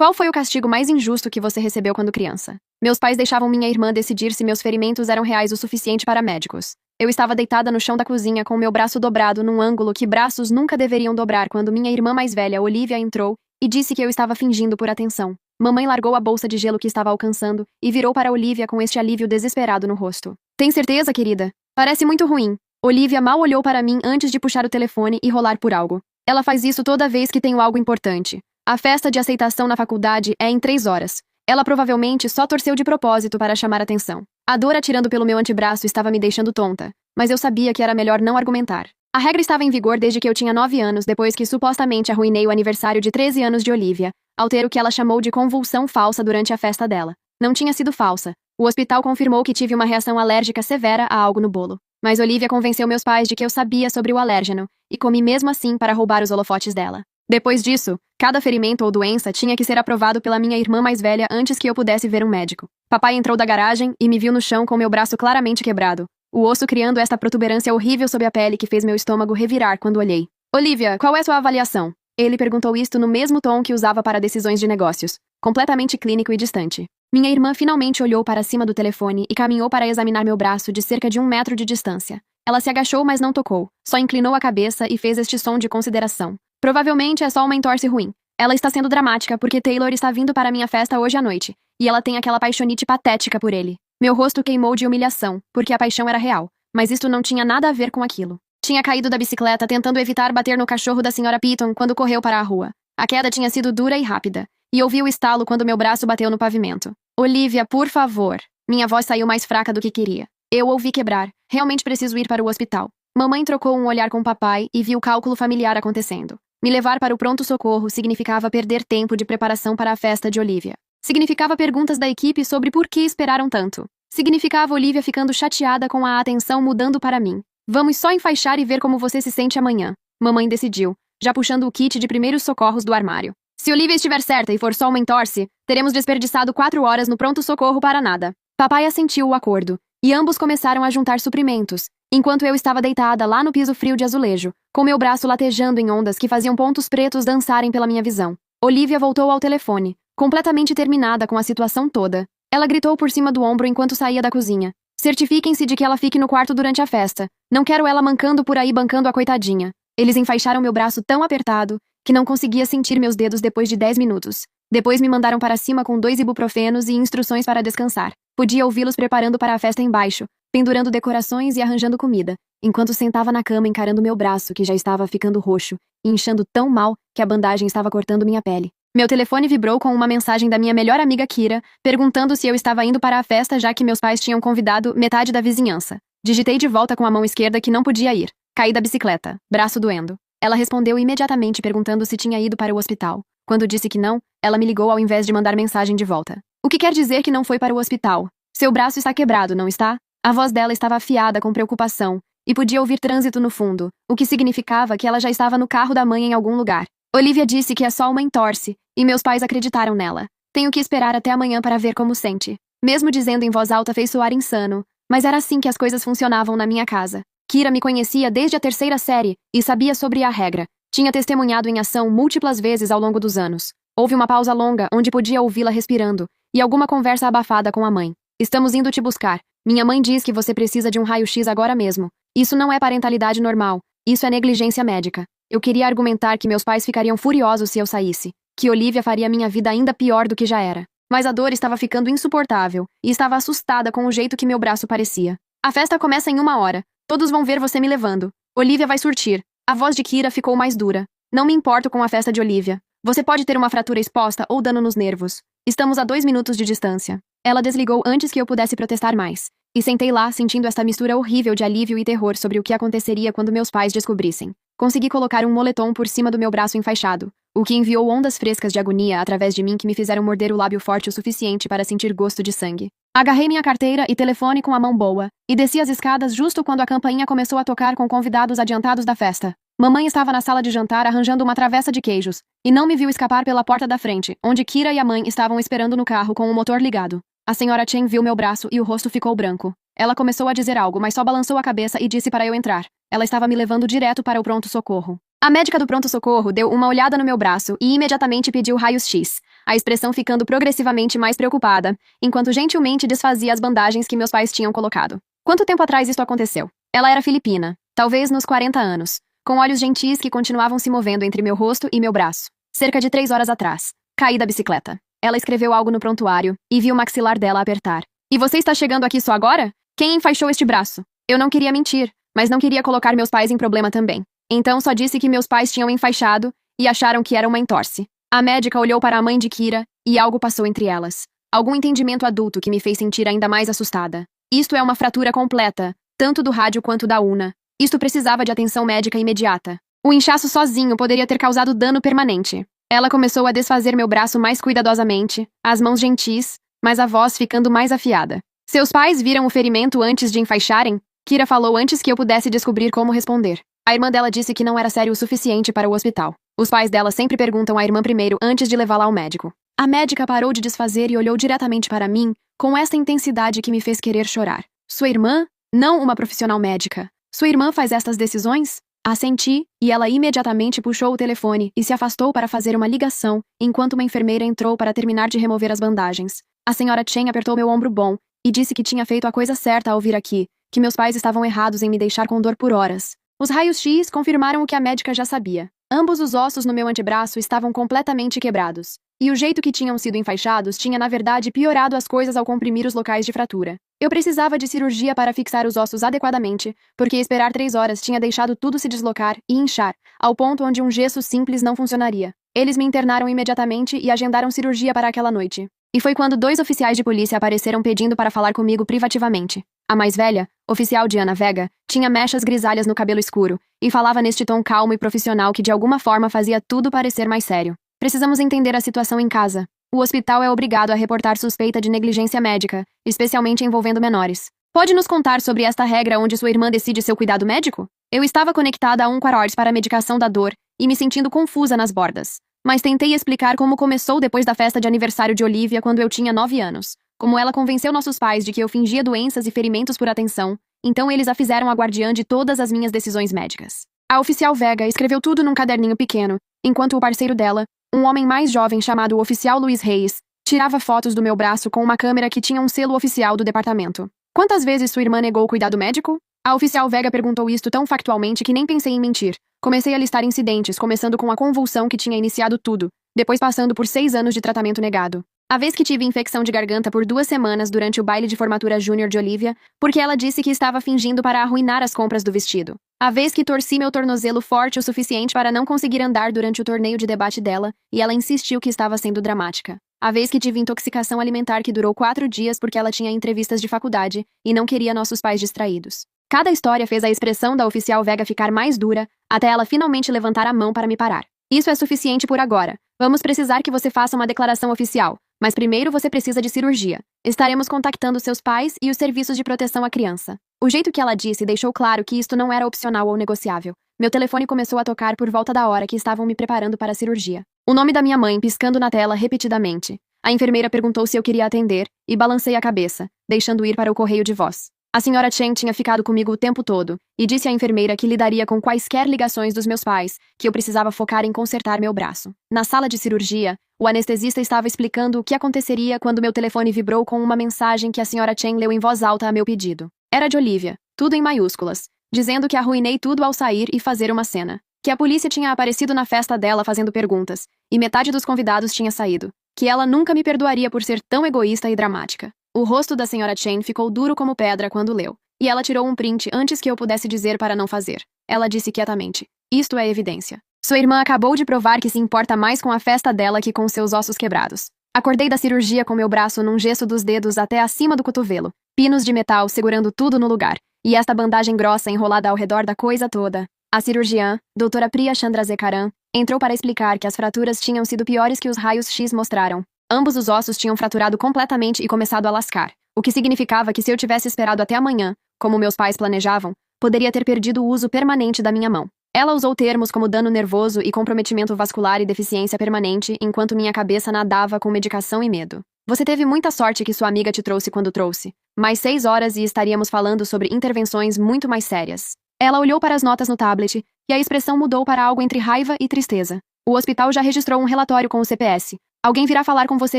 Qual foi o castigo mais injusto que você recebeu quando criança? Meus pais deixavam minha irmã decidir se meus ferimentos eram reais o suficiente para médicos. Eu estava deitada no chão da cozinha com meu braço dobrado num ângulo que braços nunca deveriam dobrar quando minha irmã mais velha, Olivia, entrou e disse que eu estava fingindo por atenção. Mamãe largou a bolsa de gelo que estava alcançando e virou para Olivia com este alívio desesperado no rosto. Tem certeza, querida? Parece muito ruim. Olivia mal olhou para mim antes de puxar o telefone e rolar por algo. Ela faz isso toda vez que tenho algo importante. A festa de aceitação na faculdade é em 3 horas. Ela provavelmente só torceu de propósito para chamar atenção. A dor atirando pelo meu antebraço estava me deixando tonta, mas eu sabia que era melhor não argumentar. A regra estava em vigor desde que eu tinha 9 anos, depois que supostamente arruinei o aniversário de 13 anos de Olivia, ao ter o que ela chamou de convulsão falsa durante a festa dela. Não tinha sido falsa. O hospital confirmou que tive uma reação alérgica severa a algo no bolo. Mas Olivia convenceu meus pais de que eu sabia sobre o alérgeno, e comi mesmo assim para roubar os holofotes dela. Depois disso, cada ferimento ou doença tinha que ser aprovado pela minha irmã mais velha antes que eu pudesse ver um médico. Papai entrou da garagem e me viu no chão com meu braço claramente quebrado, o osso criando esta protuberância horrível sob a pele que fez meu estômago revirar quando olhei. Olivia, qual é sua avaliação? Ele perguntou isto no mesmo tom que usava para decisões de negócios, completamente clínico e distante. Minha irmã finalmente olhou para cima do telefone e caminhou para examinar meu braço de cerca de 1 metro de distância. Ela se agachou, mas não tocou, só inclinou a cabeça e fez este som de consideração. Provavelmente é só uma entorse ruim. Ela está sendo dramática porque Taylor está vindo para minha festa hoje à noite, e ela tem aquela paixonite patética por ele. Meu rosto queimou de humilhação, porque a paixão era real, mas isto não tinha nada a ver com aquilo. Tinha caído da bicicleta tentando evitar bater no cachorro da Sra. Piton quando correu para a rua. A queda tinha sido dura e rápida, e ouvi o estalo quando meu braço bateu no pavimento. Olivia, por favor. Minha voz saiu mais fraca do que queria. Eu ouvi quebrar. Realmente preciso ir para o hospital. Mamãe trocou um olhar com papai e viu o cálculo familiar acontecendo. Me levar para o pronto-socorro significava perder tempo de preparação para a festa de Olivia. Significava perguntas da equipe sobre por que esperaram tanto. Significava Olivia ficando chateada com a atenção mudando para mim. Vamos só enfaixar e ver como você se sente amanhã. Mamãe decidiu, já puxando o kit de primeiros socorros do armário. Se Olivia estiver certa e for só uma entorse, teremos desperdiçado 4 horas no pronto-socorro para nada. Papai assentiu o acordo, e ambos começaram a juntar suprimentos, enquanto eu estava deitada lá no piso frio de azulejo, com meu braço latejando em ondas que faziam pontos pretos dançarem pela minha visão. Olivia voltou ao telefone, completamente terminada com a situação toda. Ela gritou por cima do ombro enquanto saía da cozinha. Certifiquem-se de que ela fique no quarto durante a festa. Não quero ela mancando por aí bancando a coitadinha. Eles enfaixaram meu braço tão apertado que não conseguia sentir meus dedos depois de 10 minutos. Depois me mandaram para cima com 2 ibuprofenos e instruções para descansar. Podia ouvi-los preparando para a festa embaixo, pendurando decorações e arranjando comida, enquanto sentava na cama encarando meu braço, que já estava ficando roxo, e inchando tão mal que a bandagem estava cortando minha pele. Meu telefone vibrou com uma mensagem da minha melhor amiga Kira, perguntando se eu estava indo para a festa já que meus pais tinham convidado metade da vizinhança. Digitei de volta com a mão esquerda que não podia ir. Caí da bicicleta, braço doendo. Ela respondeu imediatamente perguntando se tinha ido para o hospital. Quando disse que não, ela me ligou ao invés de mandar mensagem de volta. O que quer dizer que não foi para o hospital? Seu braço está quebrado, não está? A voz dela estava afiada com preocupação, e podia ouvir trânsito no fundo, o que significava que ela já estava no carro da mãe em algum lugar. Olivia disse que é só uma entorse, e meus pais acreditaram nela. Tenho que esperar até amanhã para ver como sente. Mesmo dizendo em voz alta fez soar insano, mas era assim que as coisas funcionavam na minha casa. Kira me conhecia desde a 3ª série e sabia sobre a regra. Tinha testemunhado em ação múltiplas vezes ao longo dos anos. Houve uma pausa longa onde podia ouvi-la respirando, e alguma conversa abafada com a mãe. Estamos indo te buscar. Minha mãe diz que você precisa de um raio-x agora mesmo. Isso não é parentalidade normal. Isso é negligência médica. Eu queria argumentar que meus pais ficariam furiosos se eu saísse. Que Olivia faria minha vida ainda pior do que já era. Mas a dor estava ficando insuportável, e estava assustada com o jeito que meu braço parecia. A festa começa em 1 hora. Todos vão ver você me levando. Olivia vai surtir. A voz de Kira ficou mais dura. Não me importo com a festa de Olivia. Você pode ter uma fratura exposta ou dano nos nervos. Estamos a 2 minutos de distância. Ela desligou antes que eu pudesse protestar mais. E sentei lá, sentindo esta mistura horrível de alívio e terror sobre o que aconteceria quando meus pais descobrissem. Consegui colocar um moletom por cima do meu braço enfaixado, o que enviou ondas frescas de agonia através de mim que me fizeram morder o lábio forte o suficiente para sentir gosto de sangue. Agarrei minha carteira e telefone com a mão boa, e desci as escadas justo quando a campainha começou a tocar com convidados adiantados da festa. Mamãe estava na sala de jantar arranjando uma travessa de queijos, e não me viu escapar pela porta da frente, onde Kira e a mãe estavam esperando no carro com o motor ligado. A senhora Chen viu meu braço e o rosto ficou branco. Ela começou a dizer algo, mas só balançou a cabeça e disse para eu entrar. Ela estava me levando direto para o pronto-socorro. A médica do pronto-socorro deu uma olhada no meu braço e imediatamente pediu raios-x. a expressão ficando progressivamente mais preocupada, enquanto gentilmente desfazia as bandagens que meus pais tinham colocado. Quanto tempo atrás isto aconteceu? Ela era filipina, talvez nos 40 anos, com olhos gentis que continuavam se movendo entre meu rosto e meu braço. Cerca de 3 horas atrás, caí da bicicleta. Ela escreveu algo no prontuário e vi o maxilar dela apertar. E você está chegando aqui só agora? Quem enfaixou este braço? Eu não queria mentir, mas não queria colocar meus pais em problema também. Então só disse que meus pais tinham enfaixado e acharam que era uma entorse. A médica olhou para a mãe de Kira e algo passou entre elas. Algum entendimento adulto que me fez sentir ainda mais assustada. Isto é uma fratura completa, tanto do rádio quanto da una. Isto precisava de atenção médica imediata. O inchaço sozinho poderia ter causado dano permanente. Ela começou a desfazer meu braço mais cuidadosamente, as mãos gentis, mas a voz ficando mais afiada. Seus pais viram o ferimento antes de enfaixarem? Kira falou antes que eu pudesse descobrir como responder. A irmã dela disse que não era sério o suficiente para o hospital. Os pais dela sempre perguntam à irmã primeiro antes de levá-la ao médico. A médica parou de desfazer e olhou diretamente para mim, com esta intensidade que me fez querer chorar. Sua irmã? Não uma profissional médica. Sua irmã faz estas decisões? Assenti, e ela imediatamente puxou o telefone e se afastou para fazer uma ligação, enquanto uma enfermeira entrou para terminar de remover as bandagens. A senhora Chen apertou meu ombro bom e disse que tinha feito a coisa certa ao vir aqui, que meus pais estavam errados em me deixar com dor por horas. Os raios-x confirmaram o que a médica já sabia. Ambos os ossos no meu antebraço estavam completamente quebrados. E o jeito que tinham sido enfaixados tinha, na verdade, piorado as coisas ao comprimir os locais de fratura. Eu precisava de cirurgia para fixar os ossos adequadamente, porque esperar 3 horas tinha deixado tudo se deslocar e inchar, ao ponto onde um gesso simples não funcionaria. Eles me internaram imediatamente e agendaram cirurgia para aquela noite. E foi quando 2 oficiais de polícia apareceram pedindo para falar comigo privativamente. A mais velha, oficial Diana Vega, tinha mechas grisalhas no cabelo escuro e falava neste tom calmo e profissional que de alguma forma fazia tudo parecer mais sério. Precisamos entender a situação em casa. O hospital é obrigado a reportar suspeita de negligência médica, especialmente envolvendo menores. Pode nos contar sobre esta regra onde sua irmã decide seu cuidado médico? Eu estava conectada a um quartz para a medicação da dor e me sentindo confusa nas bordas. Mas tentei explicar como começou depois da festa de aniversário de Olivia quando eu tinha 9 anos. Como ela convenceu nossos pais de que eu fingia doenças e ferimentos por atenção, então eles a fizeram a guardiã de todas as minhas decisões médicas. A oficial Vega escreveu tudo num caderninho pequeno, enquanto o parceiro dela, um homem mais jovem chamado oficial Luiz Reis, tirava fotos do meu braço com uma câmera que tinha um selo oficial do departamento. Quantas vezes sua irmã negou cuidado médico? A oficial Vega perguntou isto tão factualmente que nem pensei em mentir. Comecei a listar incidentes, começando com a convulsão que tinha iniciado tudo, depois passando por 6 anos de tratamento negado. A vez que tive infecção de garganta por 2 semanas durante o baile de formatura júnior de Olivia, porque ela disse que estava fingindo para arruinar as compras do vestido. A vez que torci meu tornozelo forte o suficiente para não conseguir andar durante o torneio de debate dela, e ela insistiu que estava sendo dramática. A vez que tive intoxicação alimentar que durou 4 dias porque ela tinha entrevistas de faculdade e não queria nossos pais distraídos. Cada história fez a expressão da oficial Vega ficar mais dura, até ela finalmente levantar a mão para me parar. Isso é suficiente por agora. Vamos precisar que você faça uma declaração oficial. Mas primeiro você precisa de cirurgia. Estaremos contactando seus pais e os serviços de proteção à criança. O jeito que ela disse deixou claro que isto não era opcional ou negociável. Meu telefone começou a tocar por volta da hora que estavam me preparando para a cirurgia. O nome da minha mãe piscando na tela repetidamente. A enfermeira perguntou se eu queria atender e balancei a cabeça, deixando ir para o correio de voz. A senhora Chen tinha ficado comigo o tempo todo e disse à enfermeira que lidaria com quaisquer ligações dos meus pais, que eu precisava focar em consertar meu braço. Na sala de cirurgia, o anestesista estava explicando o que aconteceria quando meu telefone vibrou com uma mensagem que a senhora Chen leu em voz alta a meu pedido. Era de Olivia, tudo em maiúsculas, dizendo que arruinei tudo ao sair e fazer uma cena. Que a polícia tinha aparecido na festa dela fazendo perguntas, e metade dos convidados tinha saído. Que ela nunca me perdoaria por ser tão egoísta e dramática. O rosto da senhora Chen ficou duro como pedra quando leu, e ela tirou um print antes que eu pudesse dizer para não fazer. Ela disse quietamente: "Isto é evidência. Sua irmã acabou de provar que se importa mais com a festa dela que com seus ossos quebrados." Acordei da cirurgia com meu braço num gesso dos dedos até acima do cotovelo, pinos de metal segurando tudo no lugar, e esta bandagem grossa enrolada ao redor da coisa toda. A cirurgiã, doutora Priya Chandrasekaran, entrou para explicar que as fraturas tinham sido piores que os raios-x mostraram. Ambos os ossos tinham fraturado completamente e começado a lascar, o que significava que se eu tivesse esperado até amanhã, como meus pais planejavam, poderia ter perdido o uso permanente da minha mão. Ela usou termos como dano nervoso e comprometimento vascular e deficiência permanente, enquanto minha cabeça nadava com medicação e medo. Você teve muita sorte que sua amiga te trouxe quando trouxe. Mais 6 horas e estaríamos falando sobre intervenções muito mais sérias. Ela olhou para as notas no tablet, e a expressão mudou para algo entre raiva e tristeza. O hospital já registrou um relatório com o CPS, Alguém virá falar com você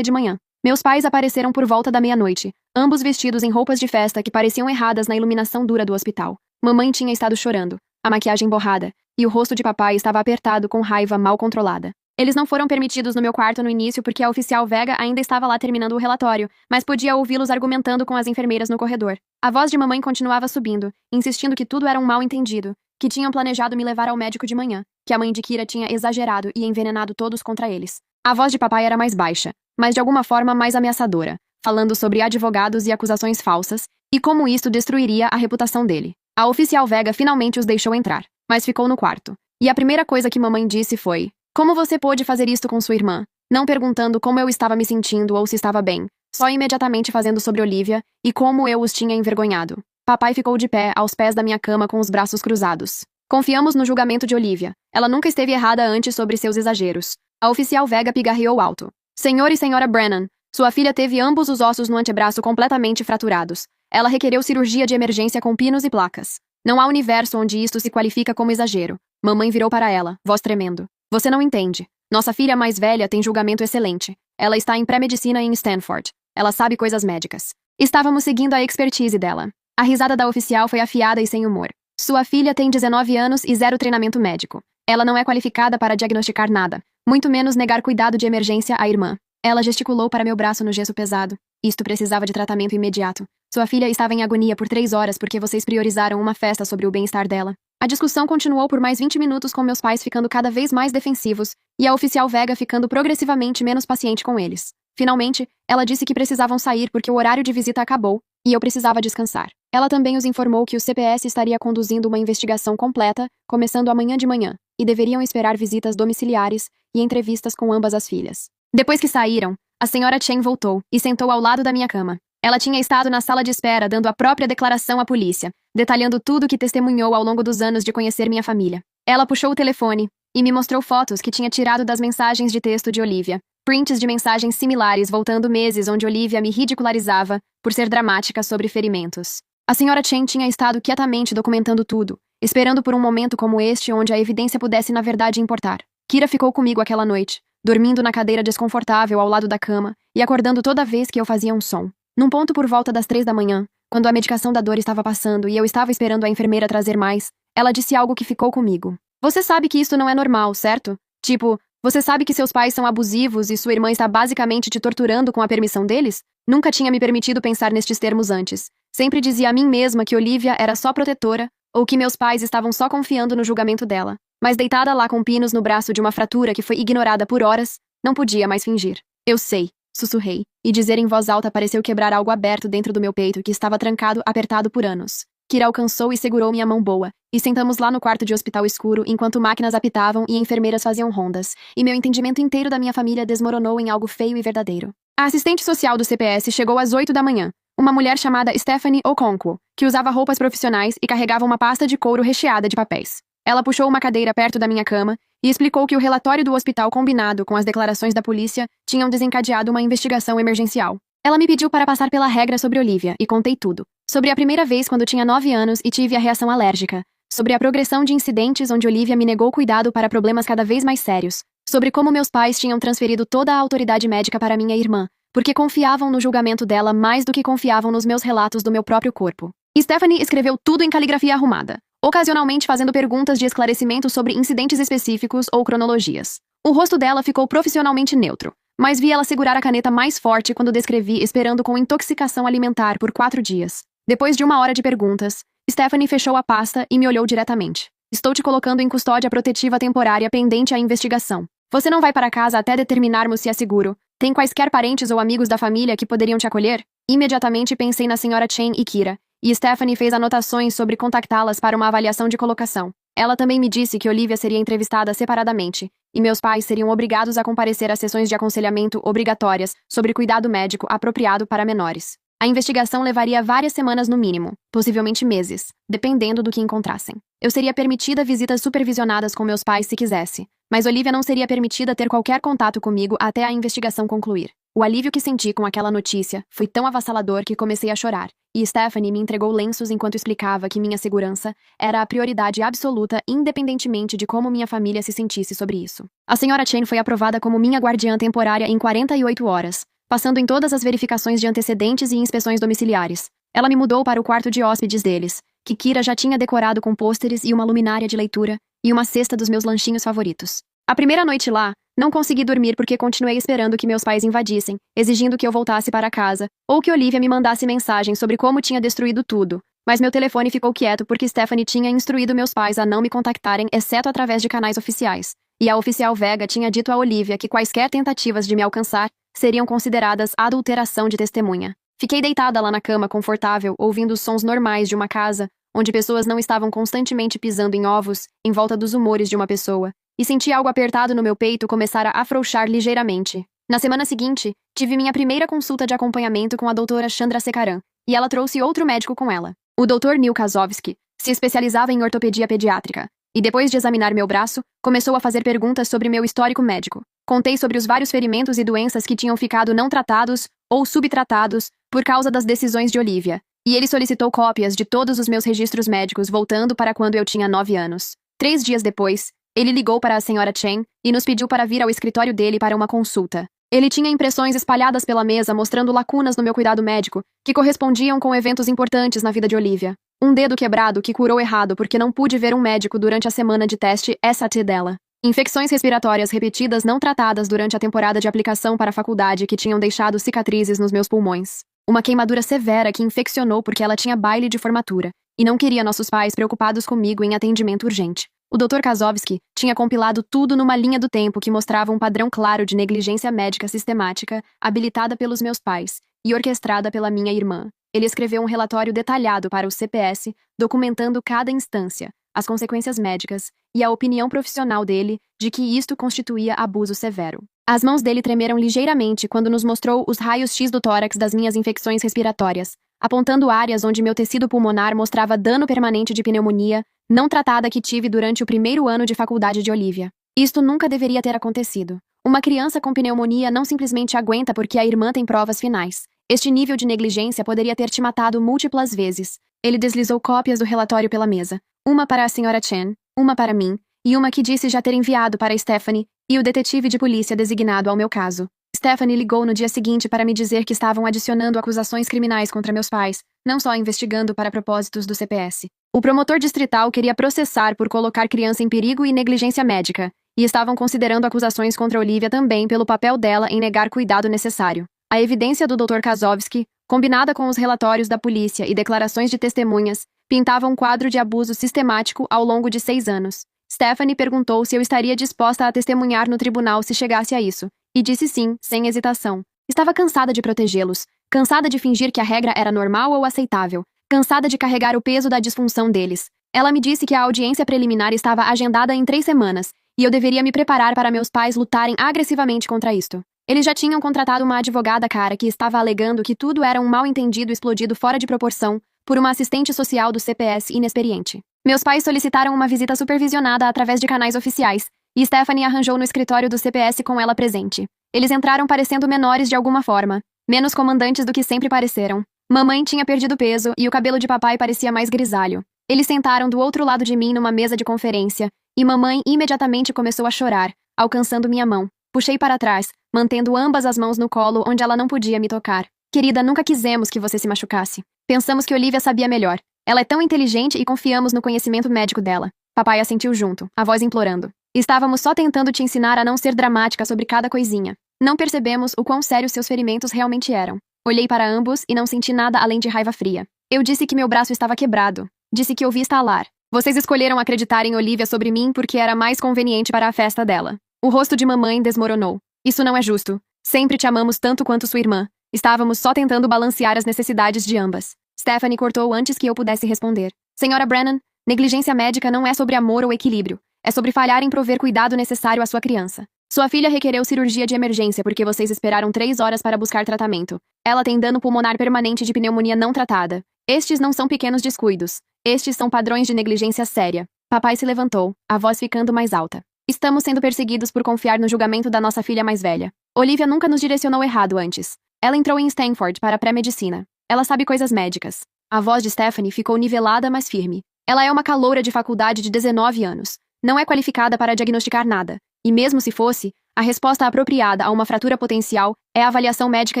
de manhã. Meus pais apareceram por volta da meia-noite, ambos vestidos em roupas de festa que pareciam erradas na iluminação dura do hospital. Mamãe tinha estado chorando, a maquiagem borrada, e o rosto de papai estava apertado com raiva mal controlada. Eles não foram permitidos no meu quarto no início porque a oficial Vega ainda estava lá terminando o relatório, mas podia ouvi-los argumentando com as enfermeiras no corredor. A voz de mamãe continuava subindo, insistindo que tudo era um mal-entendido, que tinham planejado me levar ao médico de manhã, que a mãe de Kira tinha exagerado e envenenado todos contra eles. A voz de papai era mais baixa, mas de alguma forma mais ameaçadora, falando sobre advogados e acusações falsas, e como isto destruiria a reputação dele. A oficial Vega finalmente os deixou entrar, mas ficou no quarto. E a primeira coisa que mamãe disse foi: "Como você pôde fazer isto com sua irmã?" Não perguntando como eu estava me sentindo ou se estava bem, só imediatamente fazendo sobre Olivia e como eu os tinha envergonhado. Papai ficou de pé aos pés da minha cama com os braços cruzados. Confiamos no julgamento de Olivia. Ela nunca esteve errada antes sobre seus exageros. A oficial Vega pigarreou alto. Senhor e senhora Brennan, sua filha teve ambos os ossos no antebraço completamente fraturados. Ela requereu cirurgia de emergência com pinos e placas. Não há universo onde isto se qualifica como exagero. Mamãe virou para ela, voz tremendo. Você não entende. Nossa filha mais velha tem julgamento excelente. Ela está em pré-medicina em Stanford. Ela sabe coisas médicas. Estávamos seguindo a expertise dela. A risada da oficial foi afiada e sem humor. Sua filha tem 19 anos e 0 treinamento médico. Ela não é qualificada para diagnosticar nada, muito menos negar cuidado de emergência à irmã. Ela gesticulou para meu braço no gesso pesado. Isto precisava de tratamento imediato. Sua filha estava em agonia por 3 horas porque vocês priorizaram uma festa sobre o bem-estar dela. A discussão continuou por mais 20 minutos com meus pais ficando cada vez mais defensivos e a oficial Vega ficando progressivamente menos paciente com eles. Finalmente, ela disse que precisavam sair porque o horário de visita acabou e eu precisava descansar. Ela também os informou que o CPS estaria conduzindo uma investigação completa, começando amanhã de manhã, e deveriam esperar visitas domiciliares e entrevistas com ambas as filhas. Depois que saíram, a senhora Chen voltou e sentou ao lado da minha cama. Ela tinha estado na sala de espera dando a própria declaração à polícia, detalhando tudo o que testemunhou ao longo dos anos de conhecer minha família. Ela puxou o telefone e me mostrou fotos que tinha tirado das mensagens de texto de Olivia, prints de mensagens similares voltando meses onde Olivia me ridicularizava por ser dramática sobre ferimentos. A senhora Chen tinha estado quietamente documentando tudo, esperando por um momento como este onde a evidência pudesse na verdade importar. Kira ficou comigo aquela noite, dormindo na cadeira desconfortável ao lado da cama e acordando toda vez que eu fazia um som. Num ponto por volta das 3 da manhã, quando a medicação da dor estava passando e eu estava esperando a enfermeira trazer mais, ela disse algo que ficou comigo. Você sabe que isso não é normal, certo? Tipo, você sabe que seus pais são abusivos e sua irmã está basicamente te torturando com a permissão deles? Nunca tinha me permitido pensar nestes termos antes. Sempre dizia a mim mesma que Olivia era só protetora ou que meus pais estavam só confiando no julgamento dela. Mas deitada lá com pinos no braço de uma fratura que foi ignorada por horas, não podia mais fingir. Eu sei, sussurrei, e dizer em voz alta pareceu quebrar algo aberto dentro do meu peito que estava trancado, apertado por anos. Kira alcançou e segurou minha mão boa, e sentamos lá no quarto de hospital escuro enquanto máquinas apitavam e enfermeiras faziam rondas, e meu entendimento inteiro da minha família desmoronou em algo feio e verdadeiro. A assistente social do CPS chegou às 8 da manhã, uma mulher chamada Stephanie Okonkwo, que usava roupas profissionais e carregava uma pasta de couro recheada de papéis. Ela puxou uma cadeira perto da minha cama e explicou que o relatório do hospital combinado com as declarações da polícia tinham desencadeado uma investigação emergencial. Ela me pediu para passar pela regra sobre Olivia e contei tudo. Sobre a primeira vez quando tinha 9 anos e tive a reação alérgica. Sobre a progressão de incidentes onde Olivia me negou cuidado para problemas cada vez mais sérios. Sobre como meus pais tinham transferido toda a autoridade médica para minha irmã, porque confiavam no julgamento dela mais do que confiavam nos meus relatos do meu próprio corpo. Stephanie escreveu tudo em caligrafia arrumada, ocasionalmente fazendo perguntas de esclarecimento sobre incidentes específicos ou cronologias. O rosto dela ficou profissionalmente neutro, mas vi ela segurar a caneta mais forte quando descrevi esperando com intoxicação alimentar por 4 dias. Depois de 1 hora de perguntas, Stephanie fechou a pasta e me olhou diretamente. Estou te colocando em custódia protetiva temporária pendente à investigação. Você não vai para casa até determinarmos se é seguro. Tem quaisquer parentes ou amigos da família que poderiam te acolher? Imediatamente pensei na senhora Chen e Kira, e Stephanie fez anotações sobre contactá-las para uma avaliação de colocação. Ela também me disse que Olivia seria entrevistada separadamente, e meus pais seriam obrigados a comparecer às sessões de aconselhamento obrigatórias sobre cuidado médico apropriado para menores. A investigação levaria várias semanas no mínimo, possivelmente meses, dependendo do que encontrassem. Eu seria permitida visitas supervisionadas com meus pais se quisesse, mas Olivia não seria permitida ter qualquer contato comigo até a investigação concluir. O alívio que senti com aquela notícia foi tão avassalador que comecei a chorar, e Stephanie me entregou lenços enquanto explicava que minha segurança era a prioridade absoluta independentemente de como minha família se sentisse sobre isso. A senhora Chen foi aprovada como minha guardiã temporária em 48 horas, passando em todas as verificações de antecedentes e inspeções domiciliares. Ela me mudou para o quarto de hóspedes deles, que Kira já tinha decorado com pôsteres e uma luminária de leitura, e uma cesta dos meus lanchinhos favoritos. A primeira noite lá, não consegui dormir porque continuei esperando que meus pais invadissem, exigindo que eu voltasse para casa, ou que Olivia me mandasse mensagem sobre como tinha destruído tudo. Mas meu telefone ficou quieto porque Stephanie tinha instruído meus pais a não me contactarem exceto através de canais oficiais. E a oficial Vega tinha dito a Olivia que quaisquer tentativas de me alcançar seriam consideradas adulteração de testemunha. Fiquei deitada lá na cama confortável, ouvindo os sons normais de uma casa, onde pessoas não estavam constantemente pisando em ovos, em volta dos humores de uma pessoa, e senti algo apertado no meu peito começar a afrouxar ligeiramente. Na semana seguinte, tive minha primeira consulta de acompanhamento com a doutora Chandra Sekaran, e ela trouxe outro médico com ela. O Dr. Neil Kazovsky se especializava em ortopedia pediátrica, e depois de examinar meu braço, começou a fazer perguntas sobre meu histórico médico. Contei sobre os vários ferimentos e doenças que tinham ficado não tratados ou subtratados por causa das decisões de Olivia, e ele solicitou cópias de todos os meus registros médicos voltando para quando eu tinha 9 anos. 3 dias depois, ele ligou para a senhora Chen e nos pediu para vir ao escritório dele para uma consulta. Ele tinha impressões espalhadas pela mesa mostrando lacunas no meu cuidado médico, que correspondiam com eventos importantes na vida de Olivia. Um dedo quebrado que curou errado porque não pude ver um médico durante a semana de teste SAT dela. Infecções respiratórias repetidas não tratadas durante a temporada de aplicação para a faculdade que tinham deixado cicatrizes nos meus pulmões. Uma queimadura severa que infeccionou porque ela tinha baile de formatura, e não queria nossos pais preocupados comigo em atendimento urgente. O Dr. Kazovsky tinha compilado tudo numa linha do tempo que mostrava um padrão claro de negligência médica sistemática, habilitada pelos meus pais e orquestrada pela minha irmã. Ele escreveu um relatório detalhado para o CPS, documentando cada instância, as consequências médicas e a opinião profissional dele de que isto constituía abuso severo. As mãos dele tremeram ligeiramente quando nos mostrou os raios-x do tórax das minhas infecções respiratórias, apontando áreas onde meu tecido pulmonar mostrava dano permanente de pneumonia não tratada que tive durante o primeiro ano de faculdade de Olivia. Isto nunca deveria ter acontecido. Uma criança com pneumonia não simplesmente aguenta porque a irmã tem provas finais. Este nível de negligência poderia ter te matado múltiplas vezes. Ele deslizou cópias do relatório pela mesa. Uma para a senhora Chen, uma para mim, e uma que disse já ter enviado para Stephanie e o detetive de polícia designado ao meu caso. Stephanie ligou no dia seguinte para me dizer que estavam adicionando acusações criminais contra meus pais, não só investigando para propósitos do CPS. O promotor distrital queria processar por colocar criança em perigo e negligência médica, e estavam considerando acusações contra Olivia também pelo papel dela em negar cuidado necessário. A evidência do Dr. Kazovsky, combinada com os relatórios da polícia e declarações de testemunhas, pintava um quadro de abuso sistemático ao longo de 6 anos. Stephanie perguntou se eu estaria disposta a testemunhar no tribunal se chegasse a isso, e disse sim, sem hesitação. Estava cansada de protegê-los, cansada de fingir que a regra era normal ou aceitável, cansada de carregar o peso da disfunção deles. Ela me disse que a audiência preliminar estava agendada em 3 semanas, e eu deveria me preparar para meus pais lutarem agressivamente contra isto. Eles já tinham contratado uma advogada cara que estava alegando que tudo era um mal-entendido explodido fora de proporção por uma assistente social do CPS inexperiente. Meus pais solicitaram uma visita supervisionada através de canais oficiais, e Stephanie arranjou no escritório do CPS com ela presente. Eles entraram parecendo menores de alguma forma, menos comandantes do que sempre pareceram. Mamãe tinha perdido peso e o cabelo de papai parecia mais grisalho. Eles sentaram do outro lado de mim numa mesa de conferência, e mamãe imediatamente começou a chorar, alcançando minha mão. Puxei para trás, mantendo ambas as mãos no colo onde ela não podia me tocar. Querida, nunca quisemos que você se machucasse. Pensamos que Olivia sabia melhor. Ela é tão inteligente e confiamos no conhecimento médico dela. Papai assentiu junto, a voz implorando. Estávamos só tentando te ensinar a não ser dramática sobre cada coisinha. Não percebemos o quão sérios seus ferimentos realmente eram. Olhei para ambos e não senti nada além de raiva fria. Eu disse que meu braço estava quebrado. Disse que ouvi estalar. Vocês escolheram acreditar em Olivia sobre mim porque era mais conveniente para a festa dela. O rosto de mamãe desmoronou. Isso não é justo. Sempre te amamos tanto quanto sua irmã. Estávamos só tentando balancear as necessidades de ambas. Stephanie cortou antes que eu pudesse responder. Senhora Brennan, negligência médica não é sobre amor ou equilíbrio. É sobre falhar em prover cuidado necessário à sua criança. Sua filha requereu cirurgia de emergência porque vocês esperaram 3 horas para buscar tratamento. Ela tem dano pulmonar permanente de pneumonia não tratada. Estes não são pequenos descuidos. Estes são padrões de negligência séria. Papai se levantou, a voz ficando mais alta. Estamos sendo perseguidos por confiar no julgamento da nossa filha mais velha. Olivia nunca nos direcionou errado antes. Ela entrou em Stanford para pré-medicina. Ela sabe coisas médicas. A voz de Stephanie ficou nivelada, mas firme. Ela é uma caloura de faculdade de 19 anos. Não é qualificada para diagnosticar nada. E mesmo se fosse, a resposta apropriada a uma fratura potencial é a avaliação médica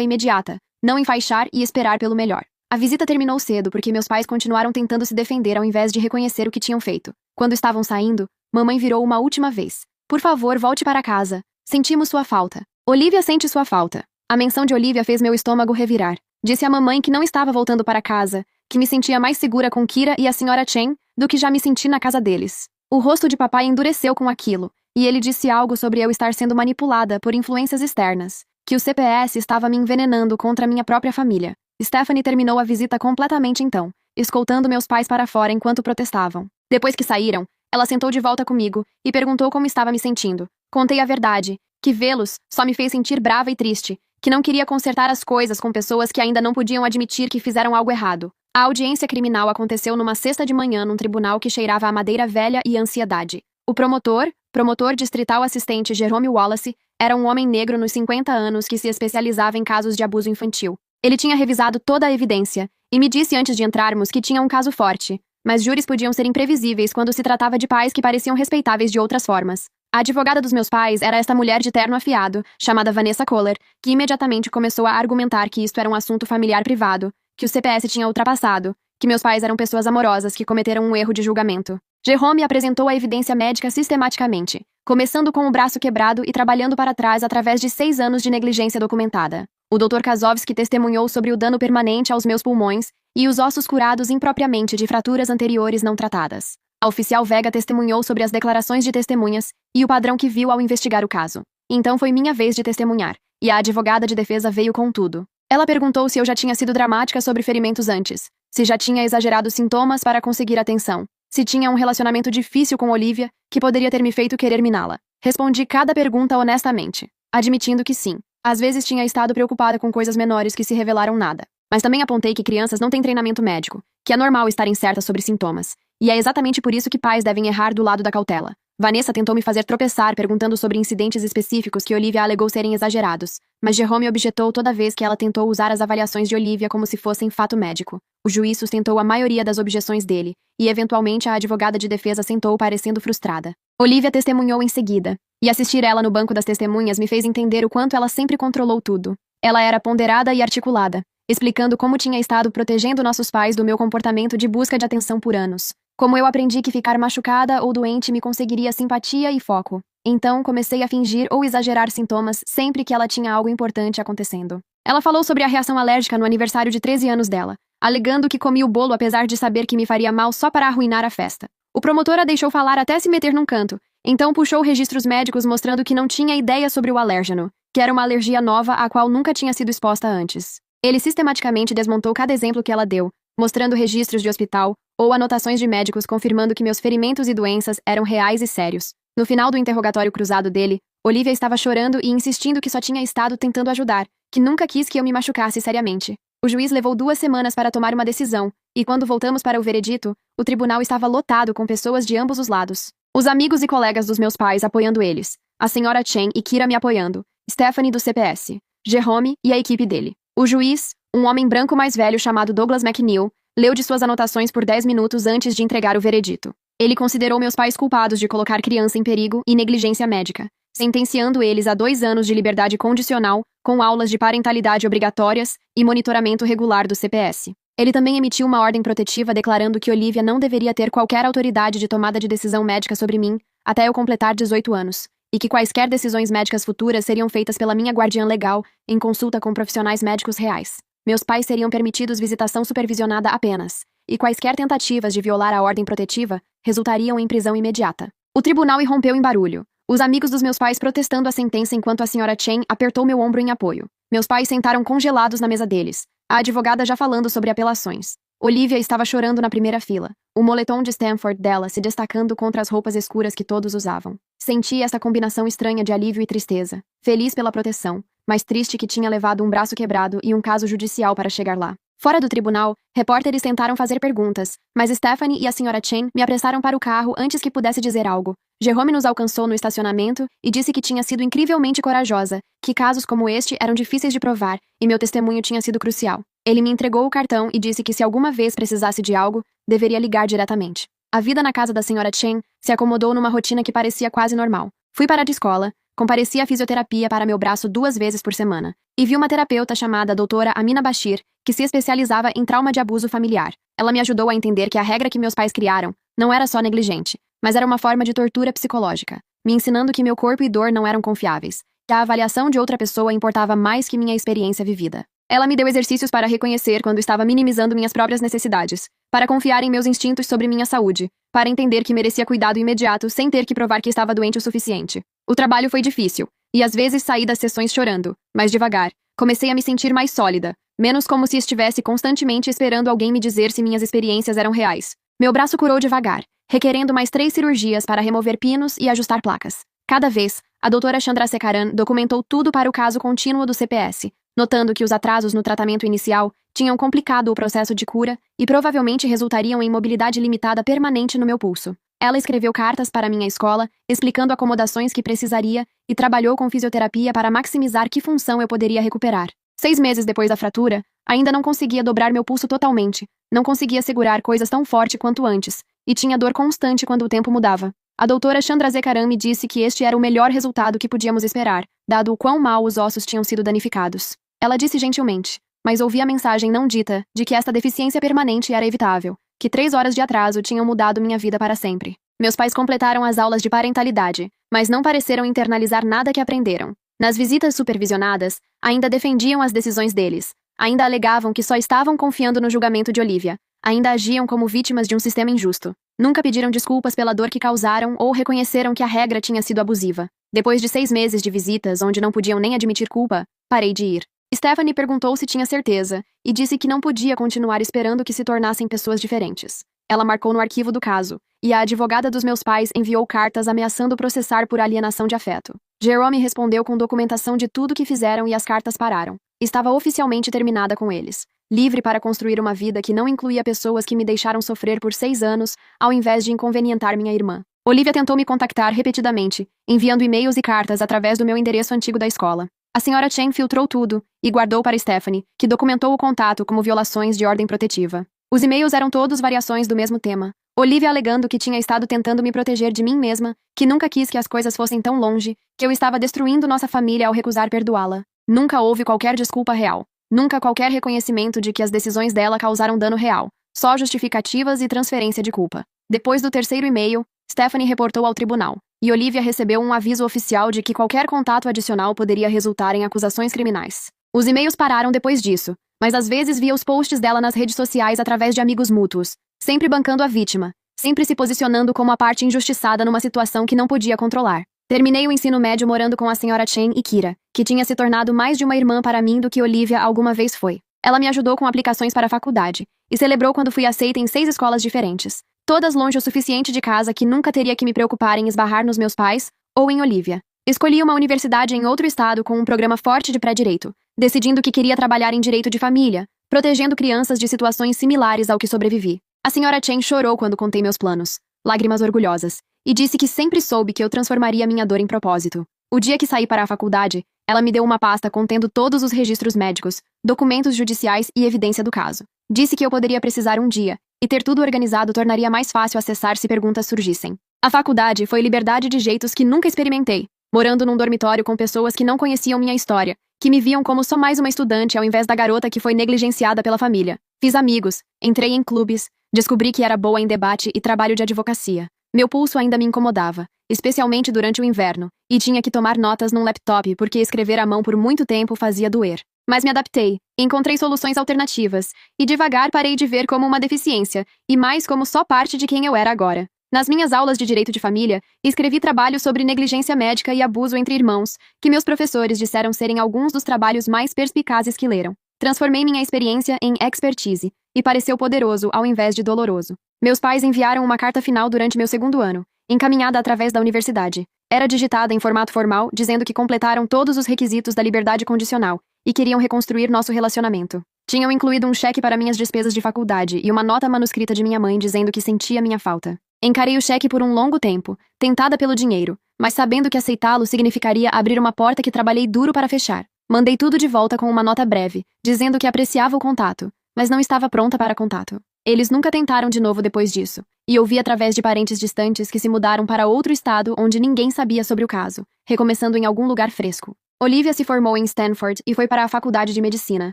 imediata, não enfaixar e esperar pelo melhor. A visita terminou cedo porque meus pais continuaram tentando se defender ao invés de reconhecer o que tinham feito. Quando estavam saindo, mamãe virou uma última vez. Por favor, volte para casa. Sentimos sua falta. Olivia sente sua falta. A menção de Olivia fez meu estômago revirar. Disse à mamãe que não estava voltando para casa, que me sentia mais segura com Kira e a senhora Chen do que já me senti na casa deles. O rosto de papai endureceu com aquilo, e ele disse algo sobre eu estar sendo manipulada por influências externas, que o CPS estava me envenenando contra minha própria família. Stephanie terminou a visita completamente então, escoltando meus pais para fora enquanto protestavam. Depois que saíram, ela sentou de volta comigo e perguntou como estava me sentindo. Contei a verdade, que vê-los só me fez sentir brava e triste, que não queria consertar as coisas com pessoas que ainda não podiam admitir que fizeram algo errado. A audiência criminal aconteceu numa sexta de manhã num tribunal que cheirava a madeira velha e ansiedade. O promotor distrital assistente Jerome Wallace, era um homem negro nos 50 anos que se especializava em casos de abuso infantil. Ele tinha revisado toda a evidência e me disse antes de entrarmos que tinha um caso forte, mas júris podiam ser imprevisíveis quando se tratava de pais que pareciam respeitáveis de outras formas. A advogada dos meus pais era esta mulher de terno afiado, chamada Vanessa Kohler, que imediatamente começou a argumentar que isto era um assunto familiar privado, que o CPS tinha ultrapassado, que meus pais eram pessoas amorosas que cometeram um erro de julgamento. Jerome apresentou a evidência médica sistematicamente, começando com o braço quebrado e trabalhando para trás através de 6 anos de negligência documentada. O Dr. Kazovski testemunhou sobre o dano permanente aos meus pulmões e os ossos curados impropriamente de fraturas anteriores não tratadas. A oficial Vega testemunhou sobre as declarações de testemunhas e o padrão que viu ao investigar o caso. Então foi minha vez de testemunhar, e a advogada de defesa veio com tudo. Ela perguntou se eu já tinha sido dramática sobre ferimentos antes, se já tinha exagerado sintomas para conseguir atenção, se tinha um relacionamento difícil com Olivia, que poderia ter me feito querer miná-la. Respondi cada pergunta honestamente, admitindo que sim. Às vezes tinha estado preocupada com coisas menores que se revelaram nada. Mas também apontei que crianças não têm treinamento médico, que é normal estarem certas sobre sintomas. E é exatamente por isso que pais devem errar do lado da cautela. Vanessa tentou me fazer tropeçar perguntando sobre incidentes específicos que Olivia alegou serem exagerados, mas Jerome objetou toda vez que ela tentou usar as avaliações de Olivia como se fossem fato médico. O juiz sustentou a maioria das objeções dele, e eventualmente a advogada de defesa sentou parecendo frustrada. Olivia testemunhou em seguida, e assistir ela no banco das testemunhas me fez entender o quanto ela sempre controlou tudo. Ela era ponderada e articulada, explicando como tinha estado protegendo nossos pais do meu comportamento de busca de atenção por anos. Como eu aprendi que ficar machucada ou doente me conseguiria simpatia e foco. Então, comecei a fingir ou exagerar sintomas sempre que ela tinha algo importante acontecendo. Ela falou sobre a reação alérgica no aniversário de 13 anos dela, alegando que comi o bolo apesar de saber que me faria mal só para arruinar a festa. O promotor a deixou falar até se meter num canto, então puxou registros médicos mostrando que não tinha ideia sobre o alérgeno, que era uma alergia nova à qual nunca tinha sido exposta antes. Ele sistematicamente desmontou cada exemplo que ela deu, mostrando registros de hospital ou anotações de médicos confirmando que meus ferimentos e doenças eram reais e sérios. No final do interrogatório cruzado dele, Olivia estava chorando e insistindo que só tinha estado tentando ajudar, que nunca quis que eu me machucasse seriamente. O juiz levou 2 semanas para tomar uma decisão, e quando voltamos para o veredito, o tribunal estava lotado com pessoas de ambos os lados. Os amigos e colegas dos meus pais apoiando eles, a senhora Chen e Kira me apoiando, Stephanie do CPS, Jerome e a equipe dele. O juiz, um homem branco mais velho chamado Douglas McNeil, leu de suas anotações por 10 minutos antes de entregar o veredito. Ele considerou meus pais culpados de colocar criança em perigo e negligência médica, sentenciando eles a 2 anos de liberdade condicional, com aulas de parentalidade obrigatórias e monitoramento regular do CPS. Ele também emitiu uma ordem protetiva declarando que Olivia não deveria ter qualquer autoridade de tomada de decisão médica sobre mim até eu completar 18 anos, e que quaisquer decisões médicas futuras seriam feitas pela minha guardiã legal em consulta com profissionais médicos reais. Meus pais seriam permitidos visitação supervisionada apenas, e quaisquer tentativas de violar a ordem protetiva resultariam em prisão imediata. O tribunal irrompeu em barulho, os amigos dos meus pais protestando a sentença enquanto a senhora Chen apertou meu ombro em apoio. Meus pais sentaram congelados na mesa deles, a advogada já falando sobre apelações. Olivia estava chorando na primeira fila, o moletom de Stanford dela se destacando contra as roupas escuras que todos usavam. Senti essa combinação estranha de alívio e tristeza, feliz pela proteção, mas triste que tinha levado um braço quebrado e um caso judicial para chegar lá. Fora do tribunal, repórteres tentaram fazer perguntas, mas Stephanie e a Sra. Chen me apressaram para o carro antes que pudesse dizer algo. Jerome nos alcançou no estacionamento e disse que tinha sido incrivelmente corajosa, que casos como este eram difíceis de provar e meu testemunho tinha sido crucial. Ele me entregou o cartão e disse que se alguma vez precisasse de algo, deveria ligar diretamente. A vida na casa da Sra. Chen se acomodou numa rotina que parecia quase normal. Fui para a escola, compareci à fisioterapia para meu braço 2 vezes por semana, e vi uma terapeuta chamada doutora Amina Bashir, que se especializava em trauma de abuso familiar. Ela me ajudou a entender que a regra que meus pais criaram não era só negligente, mas era uma forma de tortura psicológica, me ensinando que meu corpo e dor não eram confiáveis, que a avaliação de outra pessoa importava mais que minha experiência vivida. Ela me deu exercícios para reconhecer quando estava minimizando minhas próprias necessidades, para confiar em meus instintos sobre minha saúde, para entender que merecia cuidado imediato sem ter que provar que estava doente o suficiente. O trabalho foi difícil, e às vezes saí das sessões chorando, mas devagar, comecei a me sentir mais sólida, menos como se estivesse constantemente esperando alguém me dizer se minhas experiências eram reais. Meu braço curou devagar, requerendo mais 3 cirurgias para remover pinos e ajustar placas. Cada vez, a doutora Chandrasekaran documentou tudo para o caso contínuo do CPS, notando que os atrasos no tratamento inicial tinham complicado o processo de cura e provavelmente resultariam em mobilidade limitada permanente no meu pulso. Ela escreveu cartas para minha escola, explicando acomodações que precisaria e trabalhou com fisioterapia para maximizar que função eu poderia recuperar. 6 meses depois da fratura, ainda não conseguia dobrar meu pulso totalmente, não conseguia segurar coisas tão forte quanto antes, e tinha dor constante quando o tempo mudava. A doutora Chandrasekaran me disse que este era o melhor resultado que podíamos esperar, dado o quão mal os ossos tinham sido danificados. Ela disse gentilmente, mas ouvi a mensagem não dita de que esta deficiência permanente era evitável, que 3 horas de atraso tinham mudado minha vida para sempre. Meus pais completaram as aulas de parentalidade, mas não pareceram internalizar nada que aprenderam. Nas visitas supervisionadas, ainda defendiam as decisões deles, ainda alegavam que só estavam confiando no julgamento de Olivia, ainda agiam como vítimas de um sistema injusto. Nunca pediram desculpas pela dor que causaram ou reconheceram que a regra tinha sido abusiva. Depois de 6 meses de visitas onde não podiam nem admitir culpa, parei de ir. Stephanie perguntou se tinha certeza e disse que não podia continuar esperando que se tornassem pessoas diferentes. Ela marcou no arquivo do caso, e a advogada dos meus pais enviou cartas ameaçando processar por alienação de afeto. Jerome respondeu com documentação de tudo que fizeram e as cartas pararam. Estava oficialmente terminada com eles, livre para construir uma vida que não incluía pessoas que me deixaram sofrer por 6 anos, ao invés de inconvenientar minha irmã. Olivia tentou me contactar repetidamente, enviando e-mails e cartas através do meu endereço antigo da escola. A Sra. Chen filtrou tudo e guardou para Stephanie, que documentou o contato como violações de ordem protetiva. Os e-mails eram todos variações do mesmo tema. Olivia alegando que tinha estado tentando me proteger de mim mesma, que nunca quis que as coisas fossem tão longe, que eu estava destruindo nossa família ao recusar perdoá-la. Nunca houve qualquer desculpa real. Nunca qualquer reconhecimento de que as decisões dela causaram dano real. Só justificativas e transferência de culpa. Depois do 3º e-mail, Stephanie reportou ao tribunal, e Olivia recebeu um aviso oficial de que qualquer contato adicional poderia resultar em acusações criminais. Os e-mails pararam depois disso, mas às vezes via os posts dela nas redes sociais através de amigos mútuos, sempre bancando a vítima, sempre se posicionando como a parte injustiçada numa situação que não podia controlar. Terminei o ensino médio morando com a Sra. Chen e Kira, que tinha se tornado mais de uma irmã para mim do que Olivia alguma vez foi. Ela me ajudou com aplicações para a faculdade, e celebrou quando fui aceita em 6 escolas diferentes, todas longe o suficiente de casa que nunca teria que me preocupar em esbarrar nos meus pais ou em Olivia. Escolhi uma universidade em outro estado com um programa forte de pré-direito, decidindo que queria trabalhar em direito de família, protegendo crianças de situações similares ao que sobrevivi. A Sra. Chen chorou quando contei meus planos, lágrimas orgulhosas, e disse que sempre soube que eu transformaria minha dor em propósito. O dia que saí para a faculdade, ela me deu uma pasta contendo todos os registros médicos, documentos judiciais e evidência do caso. Disse que eu poderia precisar um dia, e ter tudo organizado tornaria mais fácil acessar se perguntas surgissem. A faculdade foi liberdade de jeitos que nunca experimentei, morando num dormitório com pessoas que não conheciam minha história, que me viam como só mais uma estudante ao invés da garota que foi negligenciada pela família. Fiz amigos, entrei em clubes, descobri que era boa em debate e trabalho de advocacia. Meu pulso ainda me incomodava, especialmente durante o inverno, e tinha que tomar notas num laptop porque escrever à mão por muito tempo fazia doer. Mas me adaptei, encontrei soluções alternativas, e devagar parei de ver como uma deficiência, e mais como só parte de quem eu era agora. Nas minhas aulas de direito de família, escrevi trabalhos sobre negligência médica e abuso entre irmãos, que meus professores disseram serem alguns dos trabalhos mais perspicazes que leram. Transformei minha experiência em expertise, e pareceu poderoso ao invés de doloroso. Meus pais enviaram uma carta final durante meu 2º ano, encaminhada através da universidade. Era digitada em formato formal, dizendo que completaram todos os requisitos da liberdade condicional, e queriam reconstruir nosso relacionamento. Tinham incluído um cheque para minhas despesas de faculdade e uma nota manuscrita de minha mãe dizendo que sentia minha falta. Encarei o cheque por um longo tempo, tentada pelo dinheiro, mas sabendo que aceitá-lo significaria abrir uma porta que trabalhei duro para fechar. Mandei tudo de volta com uma nota breve, dizendo que apreciava o contato, mas não estava pronta para contato. Eles nunca tentaram de novo depois disso, e ouvi através de parentes distantes que se mudaram para outro estado onde ninguém sabia sobre o caso, recomeçando em algum lugar fresco. Olivia se formou em Stanford e foi para a faculdade de medicina,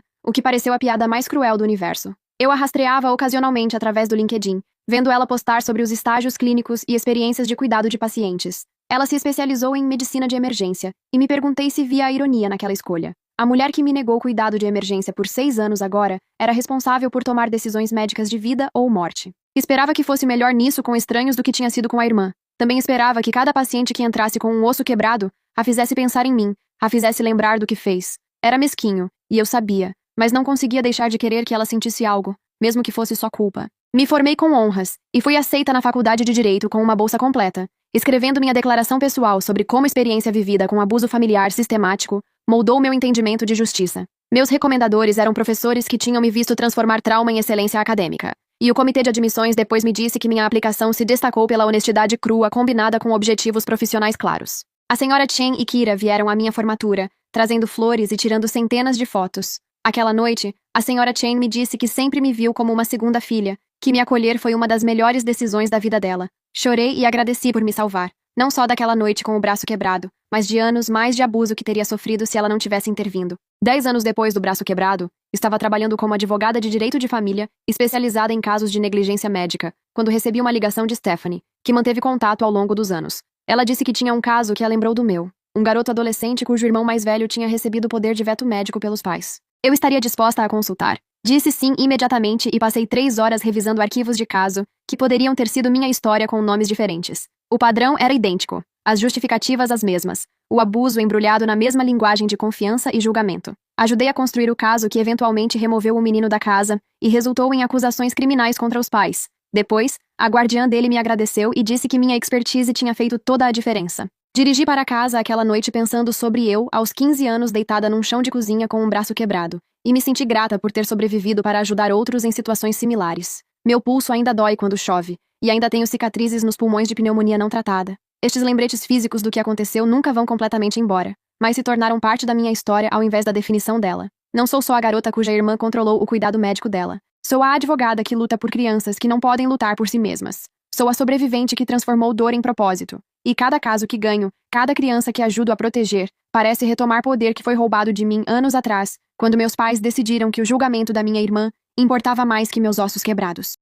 o que pareceu a piada mais cruel do universo. Eu a rastreava ocasionalmente através do LinkedIn, vendo ela postar sobre os estágios clínicos e experiências de cuidado de pacientes. Ela se especializou em medicina de emergência, e me perguntei se via a ironia naquela escolha. A mulher que me negou cuidado de emergência por 6 anos agora era responsável por tomar decisões médicas de vida ou morte. Esperava que fosse melhor nisso com estranhos do que tinha sido com a irmã. Também esperava que cada paciente que entrasse com um osso quebrado a fizesse pensar em mim, a fizesse lembrar do que fez. Era mesquinho, e eu sabia, mas não conseguia deixar de querer que ela sentisse algo, mesmo que fosse só culpa. Me formei com honras, e fui aceita na faculdade de Direito com uma bolsa completa, escrevendo minha declaração pessoal sobre como experiência vivida com abuso familiar sistemático moldou meu entendimento de justiça. Meus recomendadores eram professores que tinham me visto transformar trauma em excelência acadêmica. E o comitê de admissões depois me disse que minha aplicação se destacou pela honestidade crua combinada com objetivos profissionais claros. A senhora Chen e Kira vieram à minha formatura, trazendo flores e tirando centenas de fotos. Aquela noite, a senhora Chen me disse que sempre me viu como uma segunda filha, que me acolher foi uma das melhores decisões da vida dela. Chorei e agradeci por me salvar, não só daquela noite com o braço quebrado, mas de anos mais de abuso que teria sofrido se ela não tivesse intervindo. 10 anos depois do braço quebrado, estava trabalhando como advogada de direito de família, especializada em casos de negligência médica, quando recebi uma ligação de Stephanie, que manteve contato ao longo dos anos. Ela disse que tinha um caso que a lembrou do meu. Um garoto adolescente cujo irmão mais velho tinha recebido o poder de veto médico pelos pais. Eu estaria disposta a consultar. Disse sim imediatamente e passei 3 horas revisando arquivos de caso, que poderiam ter sido minha história com nomes diferentes. O padrão era idêntico, as justificativas as mesmas, o abuso embrulhado na mesma linguagem de confiança e julgamento. Ajudei a construir o caso que eventualmente removeu o menino da casa e resultou em acusações criminais contra os pais. Depois, a guardiã dele me agradeceu e disse que minha expertise tinha feito toda a diferença. Dirigi para casa aquela noite pensando sobre eu, aos 15 anos deitada num chão de cozinha com um braço quebrado, e me senti grata por ter sobrevivido para ajudar outros em situações similares. Meu pulso ainda dói quando chove, e ainda tenho cicatrizes nos pulmões de pneumonia não tratada. Estes lembretes físicos do que aconteceu nunca vão completamente embora, mas se tornaram parte da minha história ao invés da definição dela. Não sou só a garota cuja irmã controlou o cuidado médico dela. Sou a advogada que luta por crianças que não podem lutar por si mesmas. Sou a sobrevivente que transformou dor em propósito. E cada caso que ganho, cada criança que ajudo a proteger, parece retomar poder que foi roubado de mim anos atrás, quando meus pais decidiram que o julgamento da minha irmã importava mais que meus ossos quebrados.